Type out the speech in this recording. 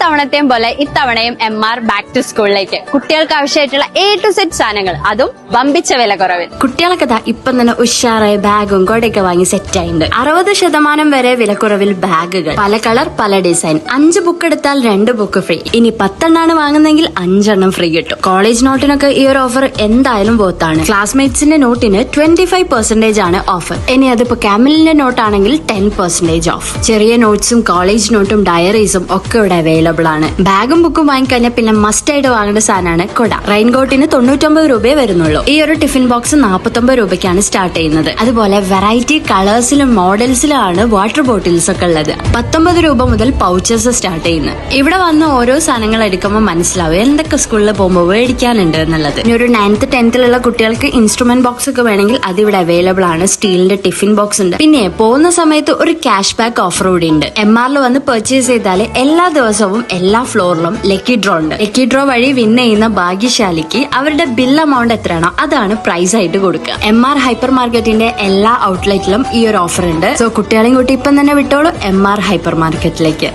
തവണത്തെയും പോലെ ഇത്തവണയും MR back to സ്കൂളിലേക്ക് കുട്ടികൾക്ക് ആവശ്യമായിട്ടുള്ള A to Z സാധനങ്ങൾ, അതും വമ്പിച്ച വില കുറവിൽ. കുട്ടികളൊക്കെ ഇപ്പം തന്നെ ഉഷാറായ ബാഗും കൊടയൊക്കെ വാങ്ങി സെറ്റ് ആയിട്ടുണ്ട്. 60% വരെ വിലക്കുറവിൽ ബാഗുകൾ, പല കളർ പല ഡിസൈൻ. 5 ബുക്ക് എടുത്താൽ 2 ബുക്ക് ഫ്രീ. ഇനി 10 എണ്ണാണ് വാങ്ങുന്നെങ്കിൽ 5 എണ്ണം ഫ്രീ കിട്ടും. കോളേജ് നോട്ടിനൊക്കെ ഈ ഒരു ഓഫർ എന്തായാലും ബോത്താണ്. ക്ലാസ്മേറ്റ്സിന്റെ നോട്ടിന് 25% ആണ് ഓഫർ. ഇനി അതിപ്പോ കാമിലിന്റെ നോട്ടാണെങ്കിൽ 10% ഓഫ്. ചെറിയ നോട്ട്സും കോളേജ് നോട്ടും ഡയറീസും ഒക്കെ ഇവിടെ അവൈലബിൾ ആണ്. ബാഗും ബുക്കും വാങ്ങിക്കഴിഞ്ഞാൽ പിന്നെ മസ്റ്റ് ആയിട്ട് വാങ്ങേണ്ട സാധനമാണ് കൊട. റെയിൻകോട്ടിന് 99 രൂപയെ വരുന്നുള്ളൂ. ഈ ഒരു ടിഫിൻ ബോക്സ് 49 രൂപയ്ക്കാണ് സ്റ്റാർട്ട് ചെയ്യുന്നത്. അതുപോലെ വെറൈറ്റി കളേഴ്സിലും മോഡൽസിലാണ് വാട്ടർ ബോട്ടിൽസ് ഒക്കെ ഉള്ളത്. 19 രൂപ മുതൽ പൗച്ചസ് സ്റ്റാർട്ട് ചെയ്യുന്നത്. ഇവിടെ വന്ന് ഓരോ സാധനങ്ങൾ എടുക്കുമ്പോൾ മനസ്സിലാവും എന്തൊക്കെ സ്കൂളിൽ പോകുമ്പോൾ മേടിക്കാനുണ്ട് എന്നുള്ളത്. ഇനി ഒരു 9th 10th കുട്ടികൾക്ക് ഇൻസ്ട്രുമെന്റ് ബോക്സ് ഒക്കെ വേണമെങ്കിൽ അത് ഇവിടെ അവൈലബിൾ ആണ്. സ്റ്റീലിന്റെ ടിഫിൻ ബോക്സ് ഉണ്ട്. പിന്നെ പോകുന്ന സമയത്ത് ഒരു ക്യാഷ് ബാക്ക് ഓഫർ കൂടി ഉണ്ട്. MRൽ വന്ന് പർച്ചേസ് ചെയ്താൽ എല്ലാ ദിവസവും എല്ലാ ഫ്ലോറിലും ലക്കി ഡ്രോ ഉണ്ട്. ലക്കി ഡ്രോ വഴി വിൻ ചെയ്യുന്ന ഭാഗ്യശാലിക്ക് അവരുടെ ബിൽ എമൗണ്ട് എത്രയാണോ അതാണ് പ്രൈസ് ആയിട്ട് കൊടുക്കുക. MR ഹൈപ്പർ മാർക്കറ്റിന്റെ എല്ലാ ഔട്ട്ലെറ്റിലും ഈ ഒരു ഓഫർ ഉണ്ട്. സോ കുട്ടികളെയും കൂട്ടി ഇപ്പം തന്നെ വിട്ടോളൂ MR ഹൈപ്പർ മാർക്കറ്റിലേക്ക്.